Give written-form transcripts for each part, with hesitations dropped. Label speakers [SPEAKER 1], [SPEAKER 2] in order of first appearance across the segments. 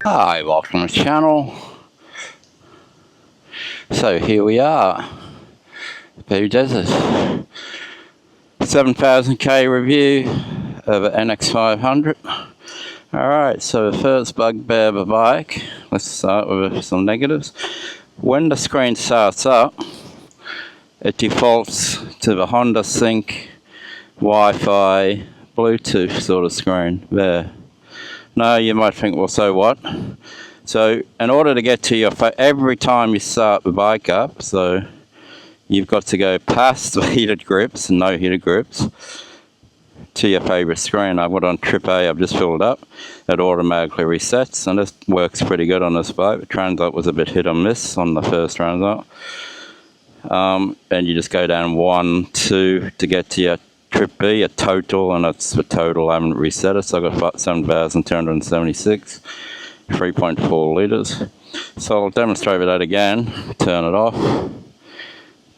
[SPEAKER 1] Hi, welcome to the channel. So here we are, Blue Desert, 7,000k review of an NX500. Alright, so the first bugbear of a bike, let's start with some negatives. When the screen starts up, it defaults to the Honda Sync, Wi-Fi, Bluetooth sort of screen there. Now you might think, well, so what? So in order to get to your every time you start the bike up, so you've got to go past the heated grips and no heated grips to your favorite screen. I've got on trip A, I've just filled up. It automatically resets, and this works pretty good on this bike. The transit was a bit hit or miss on the first transit. And you just go down 1, 2 to get to your trip B, a total, and that's the total. I haven't reset it, so I've got 7,276, 3.4 litres. So I'll demonstrate that again. Turn it off.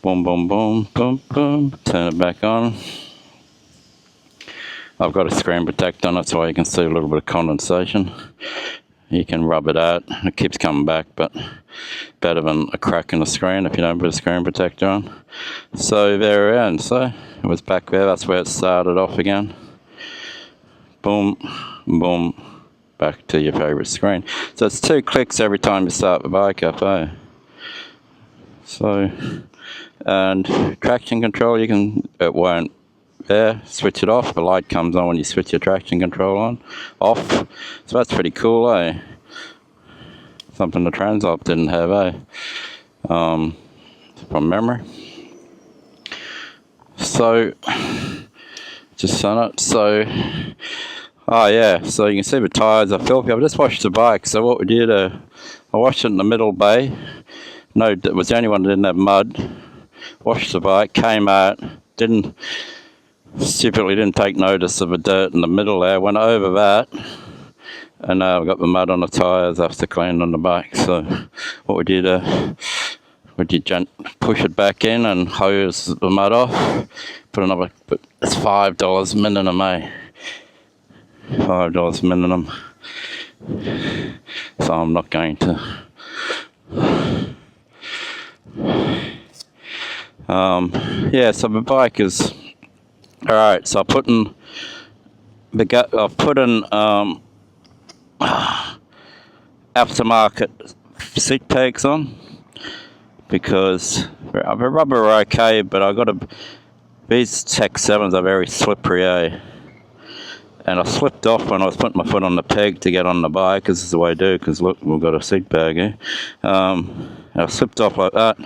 [SPEAKER 1] Boom, boom, boom, boom, boom. Turn it back on. I've got a screen protector on it so you can see a little bit of condensation. You can rub it out. It keeps coming back, but better than a crack in the screen if you don't put a screen protector on. So there we are. So it was back there. That's where it started off again. Boom, boom, back to your favorite screen. So it's 2 clicks every time you start the bike up, eh? So, and traction control, it won't there, switch it off. The light comes on when you switch your traction control off. So that's pretty cool, eh? Something the Transalp didn't have, eh? From memory. So, just on it. So, oh yeah, so you can see the tyres are filthy. I've just washed the bike. So what we did, I washed it in the middle bay. No, it was the only one that didn't have mud. Washed the bike, came out, stupidly didn't take notice of the dirt in the middle there, went over that, and now I've got the mud on the tyres after cleaning on the bike. So what we did, push it back in and hose the mud off, but it's $5 minimum, eh? $5 minimum. So I'm not going to. Yeah, so the bike is alright. So I've put in aftermarket seat pegs on because the rubber are okay, but these Tech 7s are very slippery, eh? And I slipped off when I was putting my foot on the peg to get on the bike, because this is the way I do, because look, we've got a seat bag here. I slipped off like that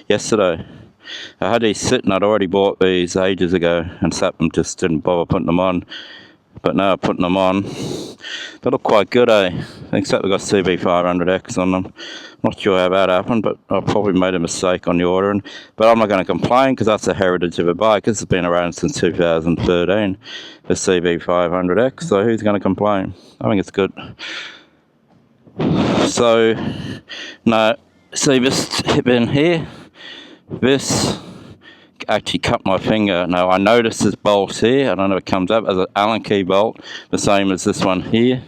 [SPEAKER 1] yesterday. I had these sitting, I'd already bought these ages ago and sat them, just didn't bother putting them on. But now I'm putting them on. They look quite good, eh? Except they've got CB500X on them. Not sure how that happened, but I probably made a mistake on the ordering. But I'm not going to complain, because that's the heritage of a bike. This has been around since 2013, the CB500X, so who's going to complain? I think it's good. So, now, see this hip in here? This actually cut my finger. Now I noticed this bolt here, I don't know if it comes up as an Allen key bolt, the same as this one here.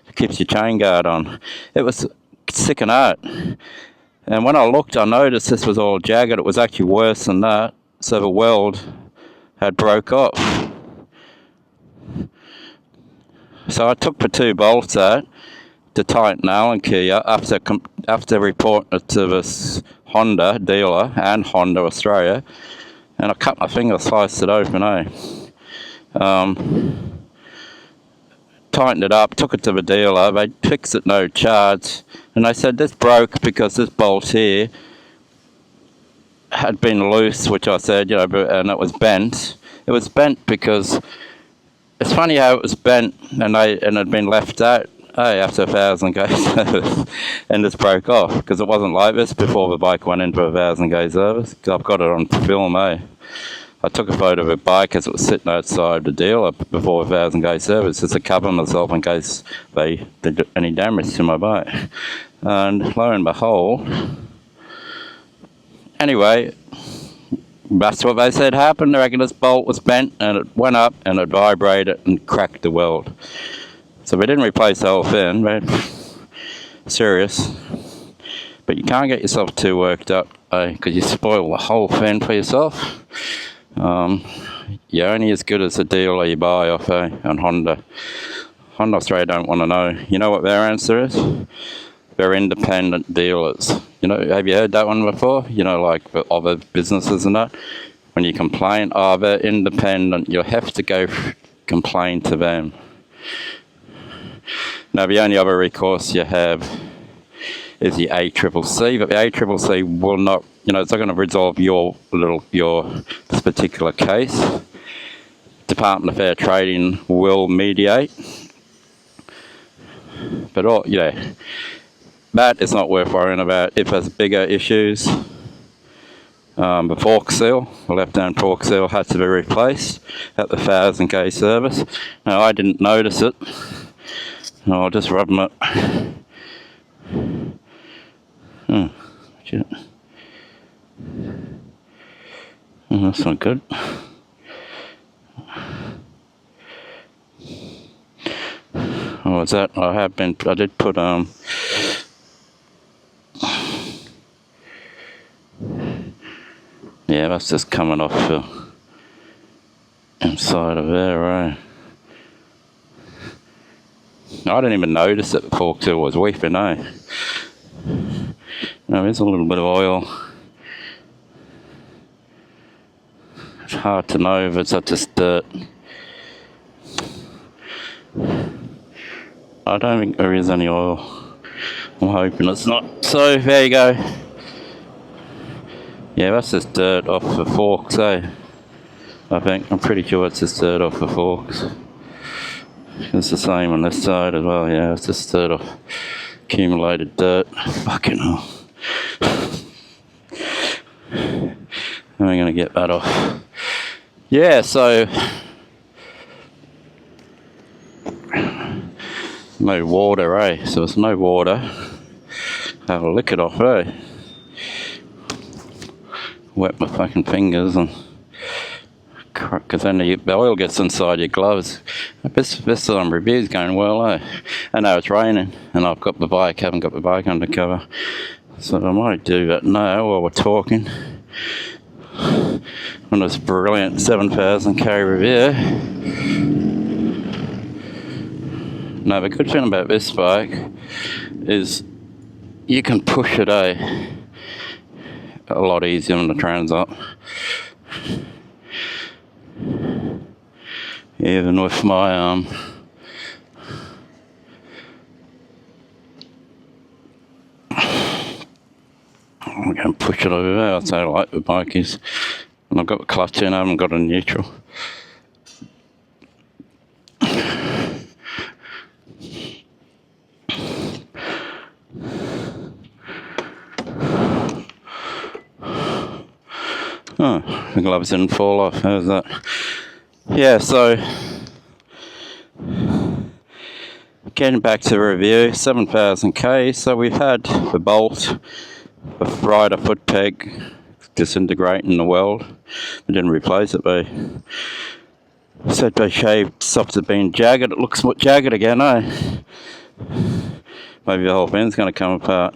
[SPEAKER 1] It keeps your chain guard on. It was sticking out, and when I looked I noticed this was all jagged. It was actually worse than that, so the weld had broke off. So I took the 2 bolts out to tighten the Allen key after reporting it to this Honda dealer and Honda Australia, and I cut my finger, sliced it open, eh? Tightened it up, took it to the dealer, they fixed it no charge, and they said this broke because this bolt here had been loose, which I said, and it was bent. It was bent because, it's funny how it was bent and it had been left out, after 1,000k and this broke off, because it wasn't like this before the bike went into a 1,000k service. I've got it on film, eh? I took a photo of the bike as it was sitting outside the dealer before a 1,000k service, just to cover myself in case they did any damage to my bike. And lo and behold, anyway, that's what they said happened. I reckon this bolt was bent and it went up and it vibrated and cracked the weld. So we didn't replace the whole fin, but serious. But you can't get yourself too worked up, because you spoil the whole thing for yourself. You're only as good as the dealer you buy off, and Honda Australia don't want to know. You know what their answer is? They're independent dealers. You know, have you heard that one before? You know, like for other businesses and that. When you complain, they're independent. You'll have to go complain to them. Now, the only other recourse you have is the ACCC, but the ACCC will not, you know, it's not going to resolve your this particular case. Department of Fair Trading will mediate, but that is not worth worrying about. If there's bigger issues, the fork seal, the left-hand fork seal, has to be replaced at the 1000k service. Now, I didn't notice it. I'll just rub them up. Shit. That's not good. Oh, is that? I did put, yeah, that's just coming off the inside of there, right? I didn't even notice that the fork seal was weeping, Now, there's a little bit of oil. It's hard to know if it's just dirt. I don't think there is any oil. I'm hoping it's not. So, there you go. Yeah, that's just dirt off the forks, I think. I'm pretty sure it's just dirt off the forks. It's the same on this side as well, yeah, it's just dirt off. Accumulated dirt. Fucking hell. How am I going to get that off? Yeah, so no water, So it's no water. Have a lick it off, Wet my fucking fingers and because then the oil gets inside your gloves. This review's going well, I know it's raining and I've got the bike, haven't got the bike under cover. So I might do that now while we're talking. On this brilliant 7000k review. Now the good thing about this bike is you can push it a lot easier than the Transit. Even with my I'm going to push it over there. That's how light the bike is. And I've got the clutch in, I haven't got a neutral. Oh, the gloves didn't fall off. How's that? Yeah, so getting back to the review, 7000k. So we've had the bolt, the rider foot peg disintegrating the weld. They didn't replace it. They said they shaved, stopped it being jagged. It looks jagged again, Maybe the whole thing's going to come apart.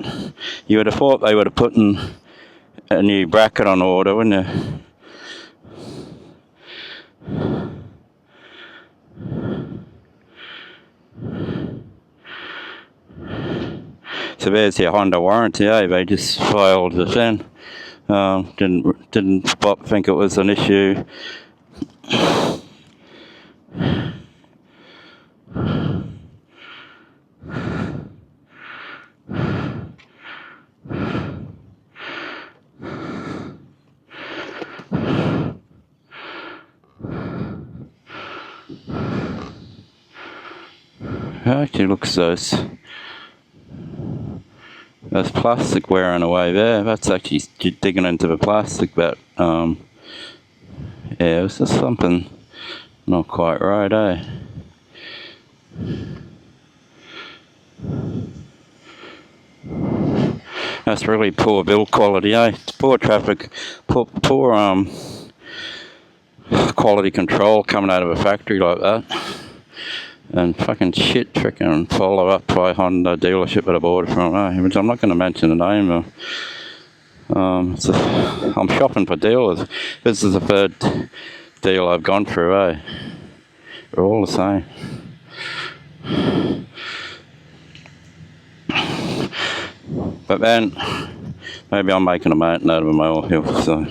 [SPEAKER 1] You would have thought they would have put in a new bracket on order, wouldn't you? So there's your Honda warranty, They just filed the thing. Didn't think it was an issue. It actually looks there's plastic wearing away there. That's actually digging into the plastic, but yeah, it's just something not quite right, That's really poor build quality, It's poor traffic, poor quality control coming out of a factory like that. and fucking shit freaking follow up by Honda dealership that I bought it from, which I'm not going to mention the name of. I'm shopping for dealers. This is the third deal I've gone through, They're all the same. But then, maybe I'm making a mountain out of a molehill, so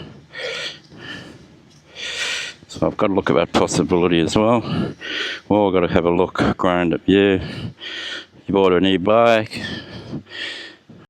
[SPEAKER 1] I've got to look at that possibility as well. Well, I've got to have a look, ground up view. You bought a new bike,